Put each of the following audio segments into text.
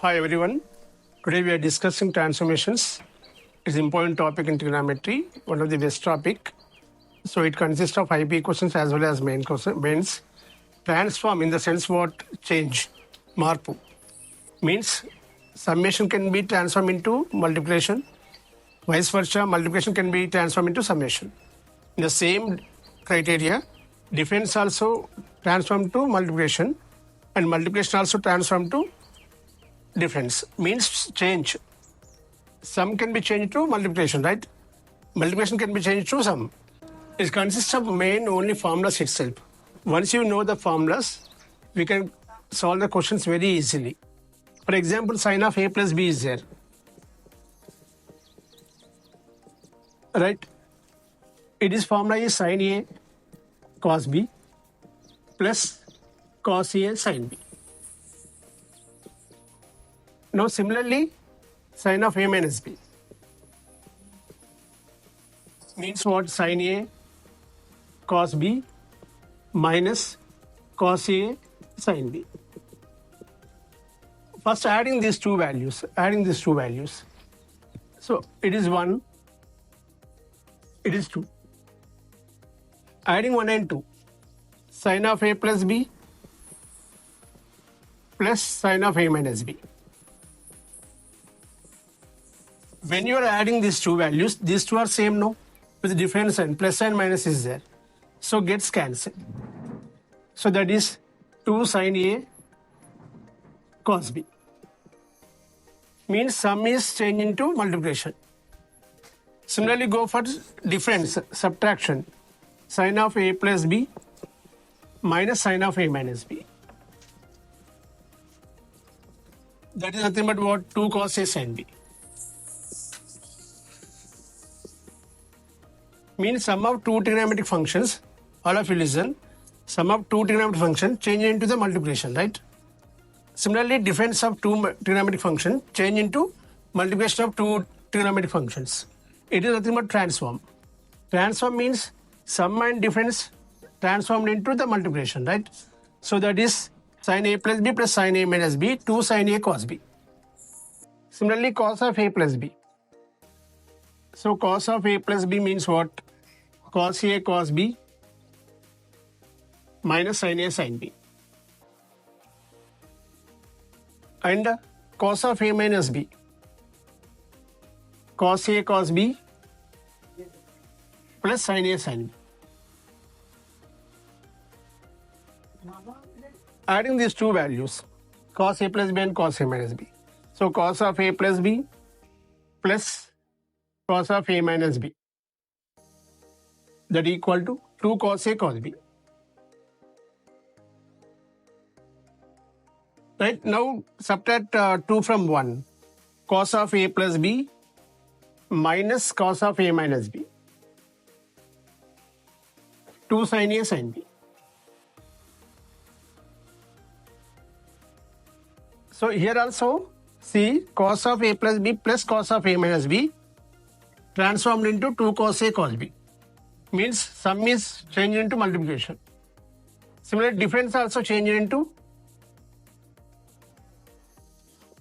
Hi everyone. Today we are discussing transformations. It's an important topic in trigonometry, one of the best topic. So it consists of IP equations as well as mains. Transform in the sense what change, marpu. Means summation can be transformed into multiplication. Vice versa, multiplication can be transformed into summation. In the same criteria, difference also transformed to multiplication and multiplication also transformed to difference. Means change. Sum can be changed to multiplication, right? Multiplication can be changed to sum. It consists of main only formulas itself. Once you know the formulas, we can solve the questions very easily. For example, sin of a plus b is there. Right? Its formula is sin a cos b plus cos a sin b. Now similarly, sin of a minus b means what? Sin a cos b minus cos a sin b. First adding these two values. So it is 1, it is 2. Adding 1 and 2. Sin of a plus b plus sin of a minus b. When you are adding these two values, these two are same, no? With different sign, plus and minus is there. So gets cancelled. So that is 2 sin a cos b. Means sum is changed into multiplication. Similarly, go for difference, subtraction. Sin of a plus b minus sin of a minus b. That is nothing but what? 2 cos a sin b. Means sum of two trigonometric functions, all of you listen, sum of two trigonometric functions change into the multiplication, right? Similarly, difference of two trigonometric functions change into multiplication of two trigonometric functions. It is nothing but transform. Transform means sum and difference transformed into the multiplication, right? So that is sin a plus b plus sin a minus b, 2 sin a cos b. Similarly, cos of a plus b. So cos of a plus b means what? Cos a cos b minus sin a sin b. And cos of a minus b. Cos a cos b plus sin a sin b. Adding these two values, cos a plus b and cos a minus b. So cos of a plus b plus cos of a minus b, that equal to 2 cos a cos b. Right, now subtract 2 from 1. Cos of a plus b minus cos of a minus b. 2 sin a sin b. So here also see cos of a plus b plus cos of a minus b transformed into 2 cos a cos b. Means sum is changed into multiplication. Similarly, difference also changed into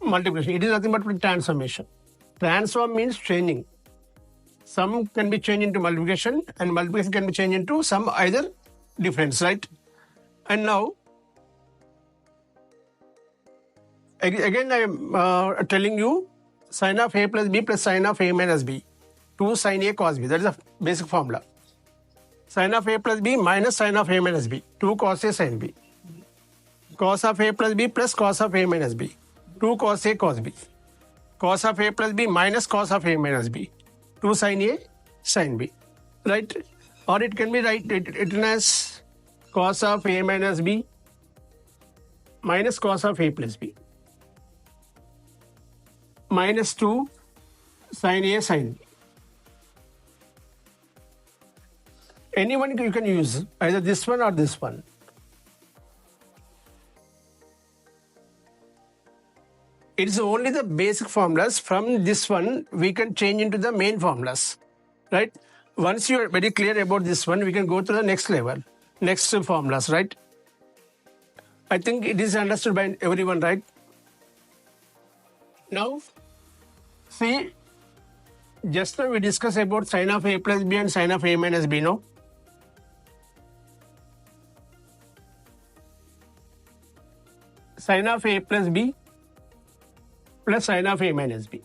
multiplication. It is nothing but transformation. Transform means changing. Sum can be changed into multiplication and multiplication can be changed into some either difference, right? And now, again I am telling you sin of a plus b plus sin of a minus b. 2 sin a cos b. That is the basic formula. Sin of a plus b minus sin of a minus b. 2 cos a sin b. Cos of a plus b plus cos of a minus b. 2 cos a cos b. Cos of a plus b minus cos of a minus b. 2 sin a sin b. Right? Or it can be written as cos of a minus b minus cos of a plus b. Minus 2 sin a sin b. Anyone you can use, either this one or this one. It is only the basic formulas. From this one, we can change into the main formulas, right? Once you are very clear about this one, we can go to the next level, next formulas, right? I think it is understood by everyone, right? Now, see, just now we discussed about sine of a plus b and sine of a minus b, no? Sine of a plus b plus sine of a minus b.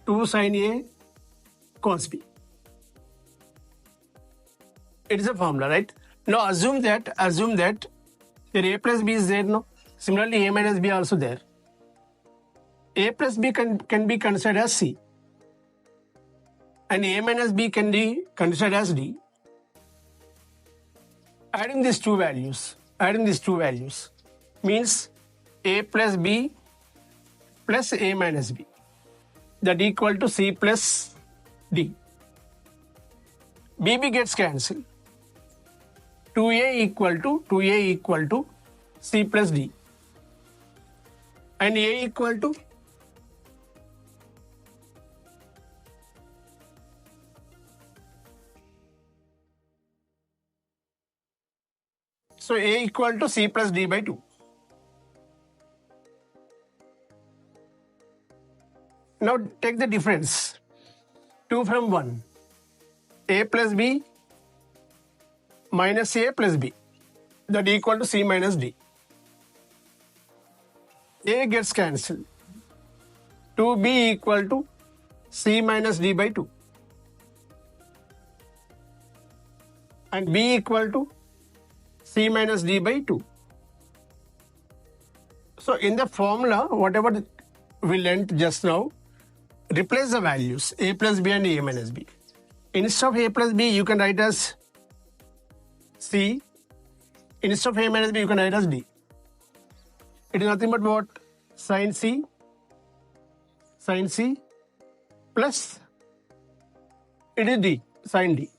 2 sine a cos b. It is a formula, right? Now assume that here a plus b is there, no? Similarly, a minus b also there. A plus b can be considered as c, and a minus b can be considered as d. Adding these two values means a plus b plus a minus b, that equal to c plus d. bb gets cancelled. 2a equal to c plus d, and a equal to a equal to c plus d by 2. Now take the difference. 2 from 1. A plus b minus a plus b, that equal to c minus d. A gets cancelled. 2b equal to c minus d by 2. And b equal to c minus d by 2. So in the formula, whatever we learnt just now, replace the values a plus b and a minus b. Instead of a plus b, you can write as c. Instead of a minus b, you can write as d. It is nothing but what? Sin c plus it is d, sin d,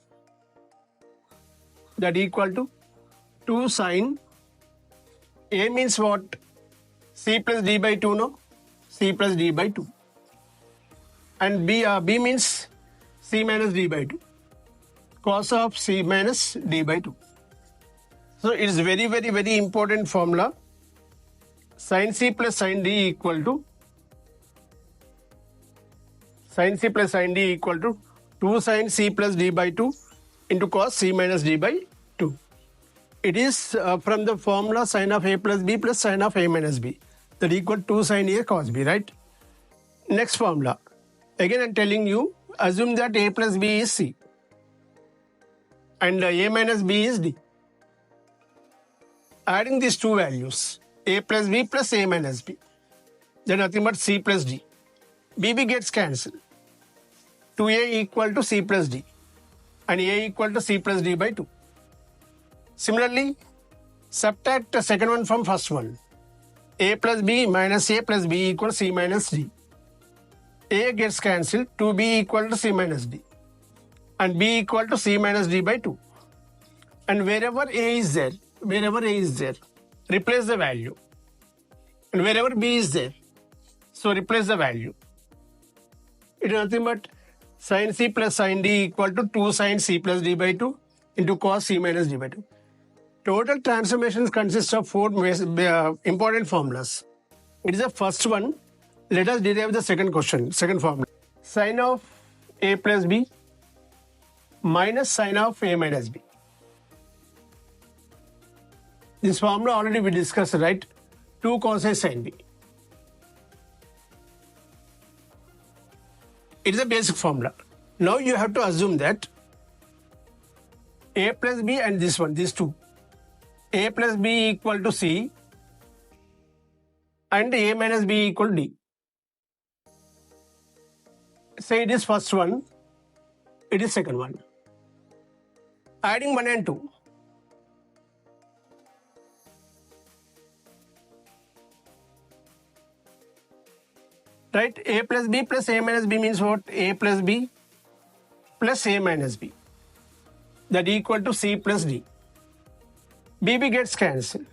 that equal to 2 sin a means what? C plus d by 2, no? C plus d by 2. And b means c minus d by 2. Cos of c minus d by 2. So it is very, very, very important formula. Sin c plus sin d equal to 2 sin c plus d by 2 into cos c minus d by 2. It is from the formula sin of a plus b plus sin of a minus b, that equal to 2 sin a cos b, right? Next formula. Again, I'm telling you, assume that a plus b is c and a minus b is d. Adding these two values, a plus b plus a minus b, then nothing but c plus d. bb gets cancelled. 2a equal to c plus d and a equal to c plus d by 2. Similarly, subtract the second one from first one. A plus b minus a plus b equals c minus d. A gets cancelled. 2b equal to c minus d and b equal to c minus d by 2. And wherever a is there, replace the value. And wherever b is there, so replace the value. It is nothing but sin c plus sin d equal to 2 sin c plus d by 2 into cos c minus d by 2. Total transformations consist of 4 important formulas. It is the first one. Let us derive the second formula. Sin of a plus b minus sin of a minus b. This formula already we discussed, right? 2 cos a sin b. It is a basic formula. Now you have to assume that a plus b and this one, these two, a plus b equal to c and a minus b equal to d. Say it is first one, it is second one. Adding 1 and 2. Right? A plus b plus a minus b means what? A plus b plus a minus b, that equal to c plus d. bb gets cancelled.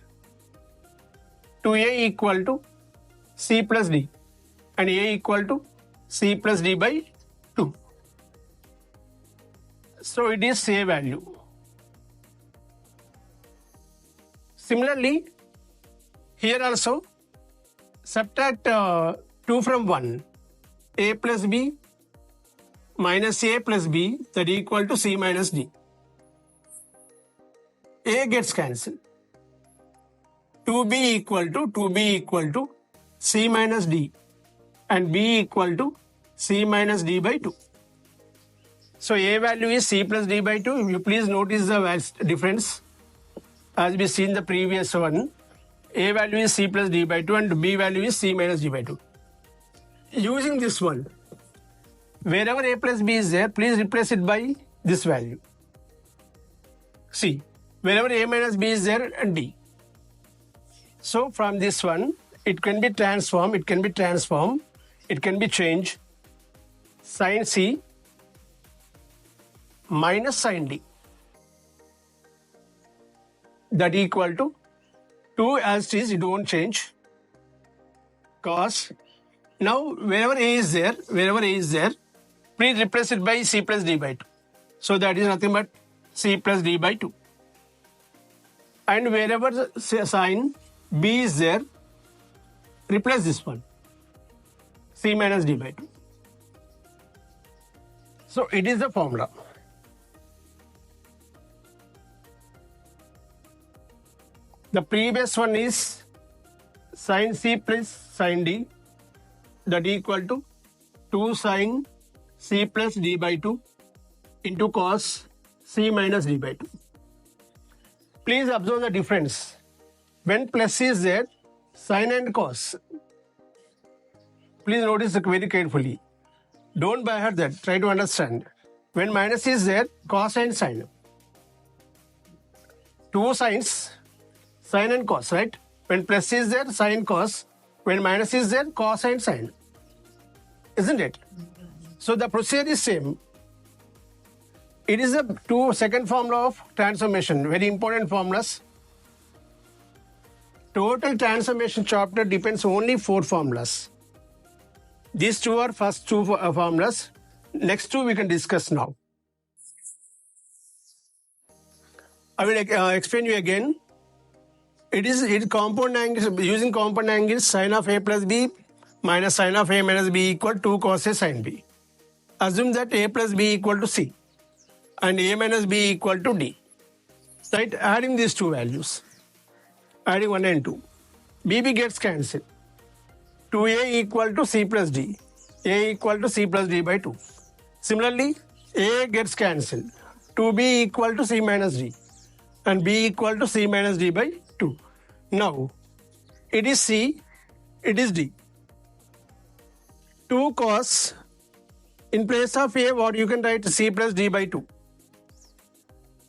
2a equal to c plus d and a equal to c plus d by 2. So it is a value. Similarly, here also Subtract 2 from 1. A plus B minus A plus B, that equal to C minus D. A gets cancelled. 2B equal to C minus D, and B equal to C minus D by 2. So A value is C plus D by 2. If you please notice the difference as we see in the previous one. A value is C plus D by 2 and B value is C minus D by 2. Using this one, wherever A plus B is there, please replace it by this value. See, wherever A minus B is there, and D. So from this one, it can be transformed, it can be changed. Sin C minus sin D, that equal to 2 as it is, it won't change. Cos. Now wherever A is there, please replace it by C plus D by 2. So that is nothing but C plus D by 2. And wherever sin B is there, replace this one, C minus D by 2. So it is the formula. The previous one is sin C plus sin D, that equal to 2 sin C plus D by 2 into cos C minus D by 2. Please observe the difference. When plus is there, sin and cos. Please notice it very carefully. Don't by heart that. Try to understand. When minus is there, cos and sin. Two sines, sin and cos, right? When plus is there, sin, cos. When minus is there, cos and sin. Isn't it? So the procedure is same. It is the second formula of transformation. Very important formulas. Total transformation chapter depends only 4 formulas. These two are first 2 formulas. Next 2 we can discuss now. I will explain you again. It is compound angles, using compound angles, sin of A plus B minus sin of A minus B equal 2 cos A sin B. Assume that A plus B equal to C and A minus B equal to D. Right? Adding these 2 values. Adding 1 and 2. BB gets cancelled. 2A equal to C plus D. A equal to C plus D by 2. Similarly, A gets cancelled. 2B equal to C minus D. And B equal to C minus D by 2. Now, it is C, it is D. 2 cos, in place of A, what you can write C plus D by 2.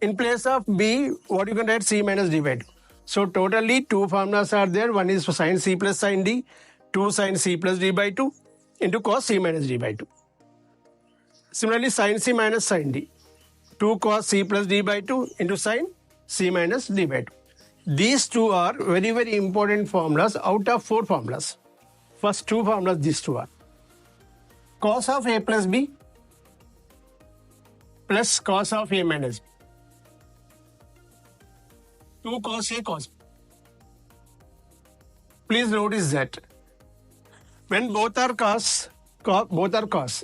In place of B, what you can write C minus D by 2. So totally 2 formulas are there. One is for sin C plus sin D, 2 sin C plus D by 2 into cos C minus D by 2. Similarly, sin C minus sin D, 2 cos C plus D by 2 into sin C minus D by 2. These 2 are very, very important formulas out of 4 formulas. First 2 formulas, these 2 are. Cos of A plus B plus cos of A minus B. 2 cos A cos B. Please notice that when both are cos,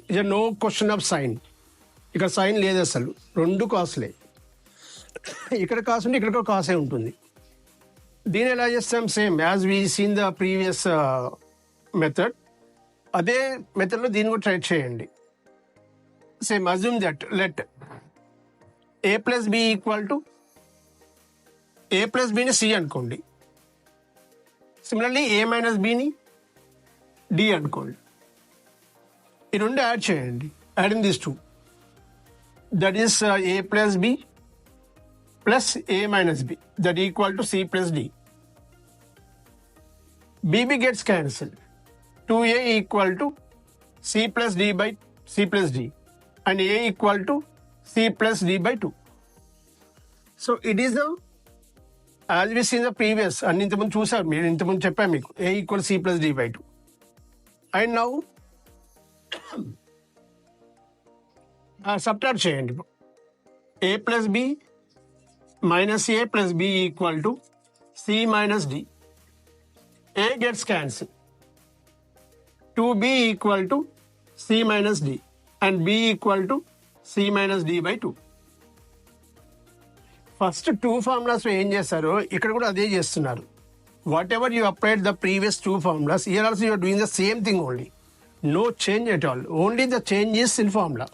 is no question of sin. ఇక్కడ sign లేదు అసలు, 2 కాస్లే. ఇక్కడ cos ఉంటే ఇక్కడ కాసే ఉంటుంది. దీని ఎలా చేస్తాం? Same as we seen the previous method. అదే మెథడ్లో దీన్ని కూడా ట్రై చేయండి. Same assume that let A plus B equal to A plus బిని సి అనుకోండి. సిమిలర్లీ ఏ మైనస్ బిని డి అనుకోండి. ఈ 2 యాడ్ చేయండి. Adding this 2, that is A plus B plus A minus B, that equal to C plus D. BB gets cancelled. 2A equal to C plus D by C plus D and A equal to C plus D by 2. So it is the, as we see in the previous, and ఇంతకుముందు చూసారు మీరు, ఇంతకుముందు చెప్పాను మీకు, A equal C plus D by 2. And now subtract చేయండి. A plus B minus A plus B equal to C minus D. A gets cancelled. 2b equal to c minus d and b equal to c minus d by 2. First 2 formulas ఏం చేస్తారో ఇక్కడ కూడా అదే చేస్తున్నారు. Whatever you applied the previous 2 formulas, here also you're doing the same thing only. No change at all, only the change is in formula.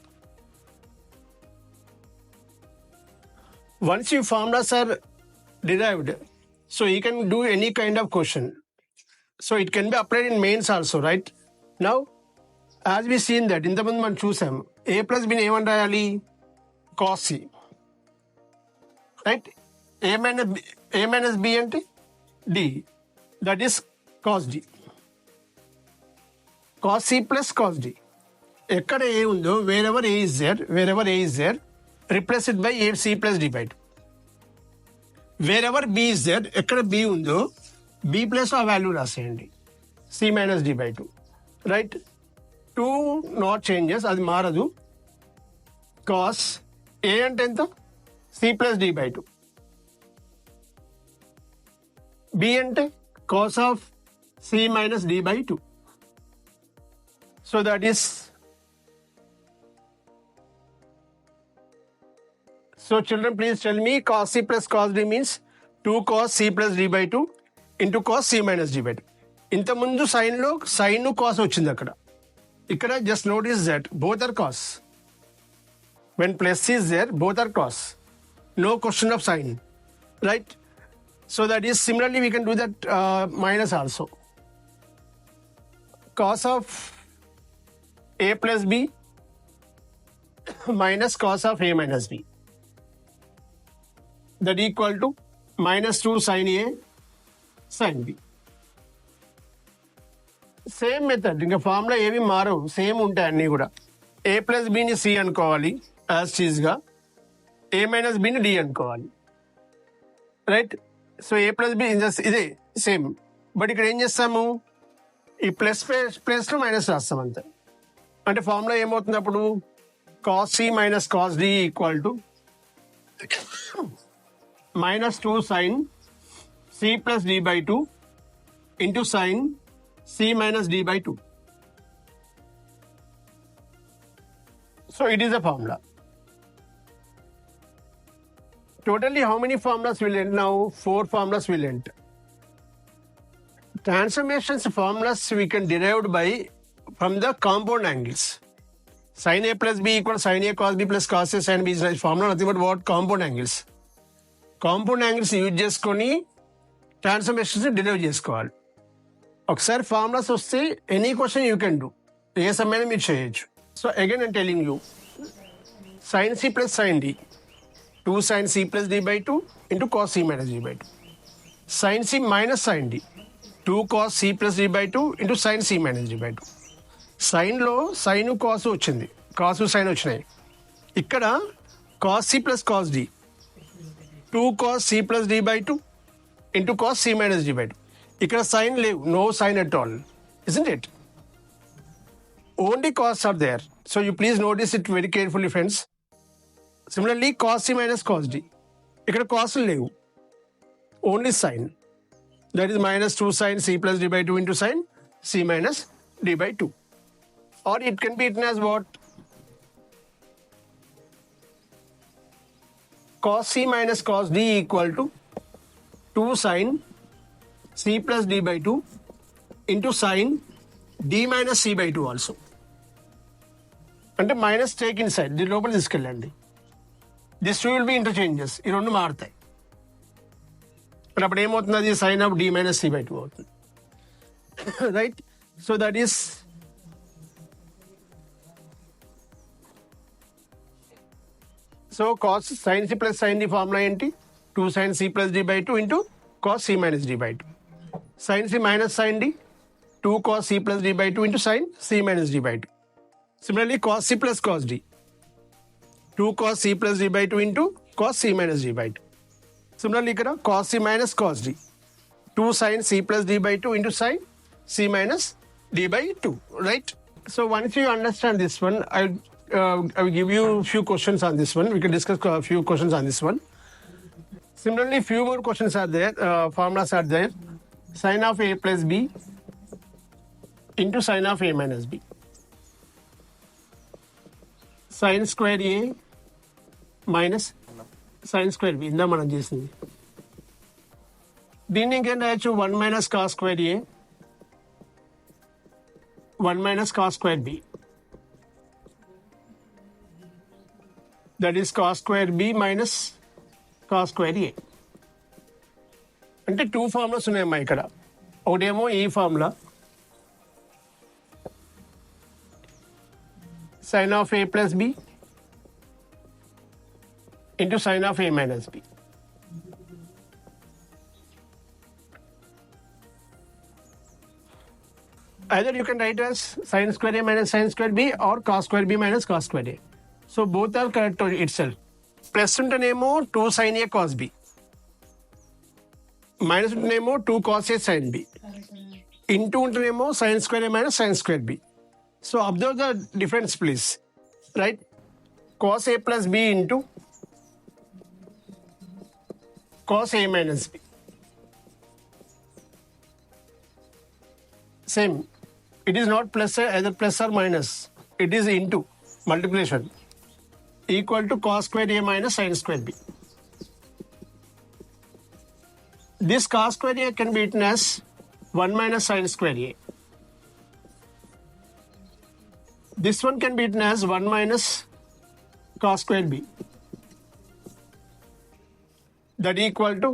Once your formulas are derived, so you can do any kind of question. So it can be applied in mains also, right? Now, as we seen that, in the ముందు మనం చూసాం a plus b ఏమని రాయాలి? cos c. Right? a minus b అంటే d. That is cos d. cos c plus cos d. ఎక్కడ a ఉందో, wherever a is there, replace it by c plus d by 2. Wherever b is there, ఎక్కడ b ఉందో b plus ఆ value రాసేయండి, c minus d by 2. Right? 2 not changes, అది మారదు. Cos a అంటే ఎంత? c plus d by 2. b అంటే cos of c minus d by 2. So that is So children, please tell me, cos c plus cos d means 2 cos c plus d by 2 into cos c minus d by 2. ఇంత ముందు సైన్లో sine cos వచ్చింది అక్కడ. ఇక్కడ just notice that both are cos. When plus is there, both are cos. No question of sine. Right? So that is similarly we can do that minus also. Cos of a plus b minus cos of a minus b. That equal to minus 2 sin A sin B. Same method, ఇంకా formula ఏమి మారవు, same ఉంటాయి అన్నీ కూడా. ఏ plus బిని C అనుకోవాలి as టీజ్గా, ఏ minus బిని D అనుకోవాలి. రైట్? సో ఏ ప్లస్ బి ఇదే సేమ్. బట్ ఇక్కడ ఏం చేస్తాము, ఈ ప్లస్లో మైనస్ రాస్తాం అంతే. అంటే ఫార్ములా ఏమవుతుంది అప్పుడు? Cos C minus cos D equal to minus 2 sin c plus d by 2 into sin c minus d by 2. So it is a formula. Totally how many formulas will end now? 4 formulas will end. Transformations formulas we can derive by from the compound angles. Sin a plus b equals sin a cos b plus cos a sin b is formula nothing but what? Compound angles. Compound angles use చేసుకొని transformations derive చేసుకోవాలి. ఒకసారి formulas వస్తే any question you can do, ఏ సమయంలో మీరు చేయొచ్చు. So again I'm telling you, sine C plus sine D, 2 sin c plus d by 2 into cos c minus d by 2. Sin c minus sin d, 2 cos c plus d by 2 into sin c minus d by 2. సైన్లో sign కాసు వచ్చింది, కాసు sign వచ్చినాయి. ఇక్కడ cos c plus cos d, 2 cos c plus d by 2 into cos c minus d by 2. ఇక్కడ sine లేవు, no sine at all, isn't it? Only cos are there. So you please notice it very carefully, friends. Similarly, cos c minus cos d. ఇక్కడ cos లేవు, only sin. That is minus 2 sin c plus d by 2 into sin c minus d by 2. Or it can be written as what? Cos c minus cos d equal to 2 sin c plus d by 2 into sin d minus c by 2 also. అంటే minus take inside, దీని లోపల తీసుకెళ్ళండి. This two will be interchanges, ఈ రెండు మారుతాయి. మరి అప్పుడు ఏమవుతుంది? అది sine of D minus C by 2 అవుతుంది. Right? So that is so cos sine C plus sine D formula ఏంటి? 2 sin c plus d by 2 into cos c minus d by 2. Sin c minus sin d, 2 cos c plus d by 2 into sin c minus d by 2. Similarly, cos c plus cos d, 2 cos c plus d by 2 into cos c minus d by 2. Similarly, here cos c minus cos d, 2 sin c plus d by 2 into sin c minus d by 2. Right? So once you understand this one, I will give you a few questions on this one. We can discuss a few questions on this one. Similarly, few more questions are there, formulas are there. Sin of a plus b into sine of a minus b. Sine square a minus sine square b. ఇందా మనం చేసింది. దీన్ని ఇంకేం రాయొచ్చు 1 minus cos square a 1 minus cos square b. That is cos square b minus cos square a. అంటే 2 formulas ఉన్నాయమ్మా ఇక్కడ. ఒకటేమో ఈ formula sin of a plus b into sin of a minus b. Either you can write as sin square a minus sin square b or cos square b minus cos square a. So both are correct itself. Plus untanemo 2 sin a cos b. Minus untanemo 2 cos a sin b. Into untanemo sin square a minus sin square b. So observe the difference, please. Right? Cos a plus b into cos a minus b. Same. It is not plus either plus or minus. It is into multiplication equal to cos square a minus sin square b. This cos square a can be written as 1 minus sin square a. This one can be written as 1 minus cos square b. That equal to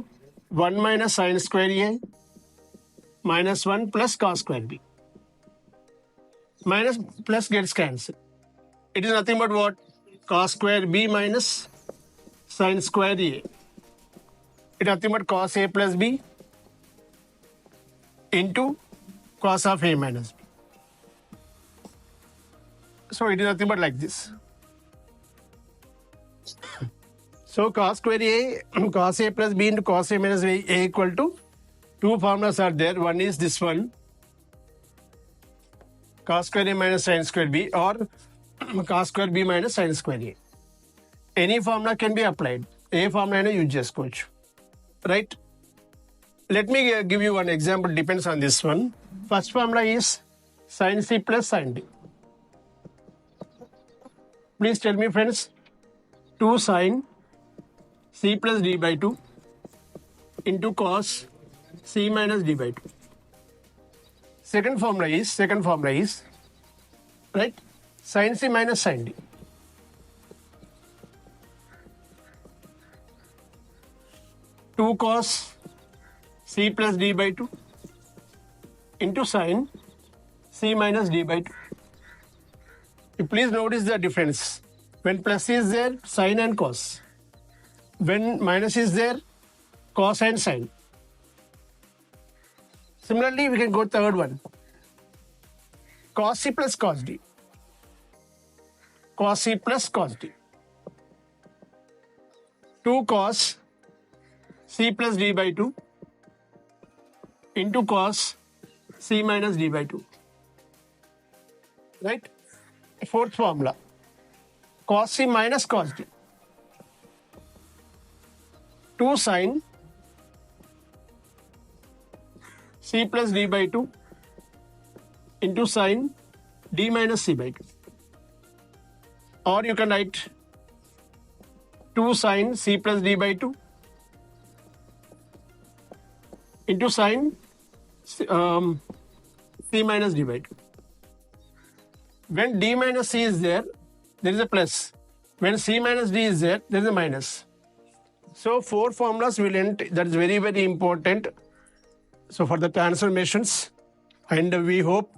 1 minus sin square a minus 1 plus cos square b. Minus plus gets cancelled. It is nothing but what? Cos square b minus sin square a. It is nothing but cos a plus b into cos of a minus b. So it is nothing but like this. So cos square a, cos a plus b into cos a minus a equal to, two formulas are there. One is this one, cos square a minus sin square b, or cos square b minus sin square a. Any formula can be applied. A formula use చేసుకోవచ్చు. Right? Let me give you one example, depends on this one. First formula is sin c plus sin d. Please tell me, friends, 2 sin c plus d by 2 into cos c minus d by 2. Second formula is, right, sin c minus sin d. 2 cos c plus d by 2 into sin c minus d by 2. Please notice the difference. When plus is there, sin and cos. When minus is there, cos and sin. Similarly, we can go third one. Cos c plus cos d. Cos c plus cos d. 2 cos c plus d by 2 into cos c minus d by 2. Right? Fourth formula, cos c minus cos d. 2 sin c plus d by 2 into sin d minus c by 2. Or you can write 2 sin c plus d by 2 into sin c minus d by 2. When d minus c is there is a plus. When c minus d is there is a minus. So 4 formulas will end. That is very, very important. So for the transformations, and we hope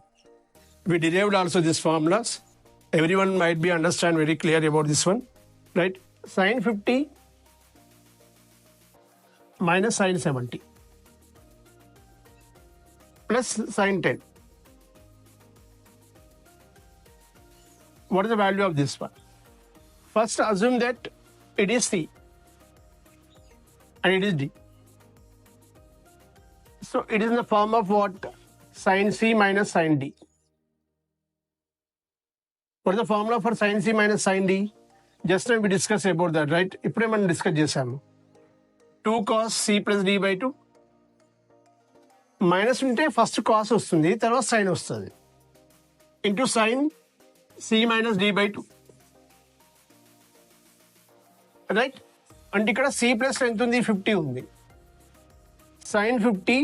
we derived also these formulas. Everyone might be understand very clear about this one, right? Sin 50 minus sin 70 plus sin 10. What is the value of this one? First, assume that it is C and it is D. So it is in the form of what? Sin C minus sin D. What is the formula for sin C minus sin D? Just now we discussed about that, right? ఇప్పుడే మనం discuss చేసాము. 2 cos C plus D by 2. Minus ఉంటే first cos వస్తుంది, తర్వాత sign వస్తుంది. into sin c minus d by 2. Right? And ఇక్కడ c plus ఎంత ఉంది 50 ఉంది. Sin 50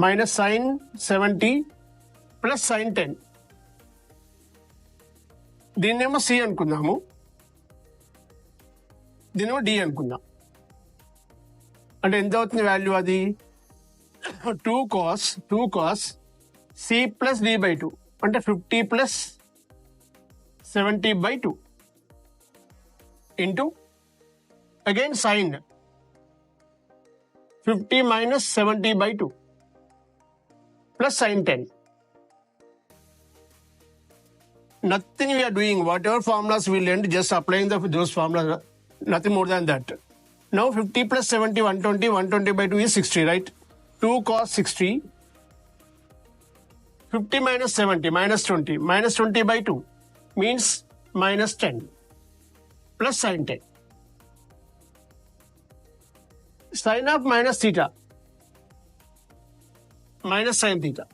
minus sin 70 plus sin 10. దీన్నేమో c అనుకుందాము, దీనేమో d అనుకుందాం. అంటే ఎంత అవుతుంది వాల్యూ అది 2 cos c plus d by 2 అంటే 50 plus 70 by 2 into again sin 50 minus 70 by 2 plus sin 10. Nothing we are doing, whatever formulas we learned, just applying those formulas, nothing more than that. Now 50 plus 70, 120, 120 by 2 is 60, right? 2 cos 60, 50 minus 70, minus 20 by 2 means minus 10 plus sin 10. Sin of minus theta minus sin theta,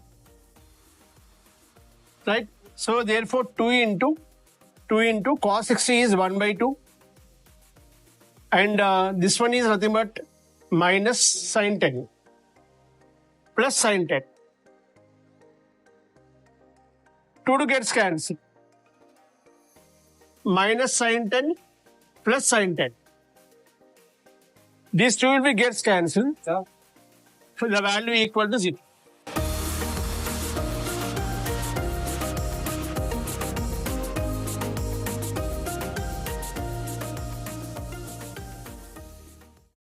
right? So therefore 2 into cos 60 is 1 by 2 and this one is nothing but minus sin 10 plus sin 10. 2 gets cancelled. Minus sin 10 plus sin 10. These two will be gets cancelled. So the value equal to 0.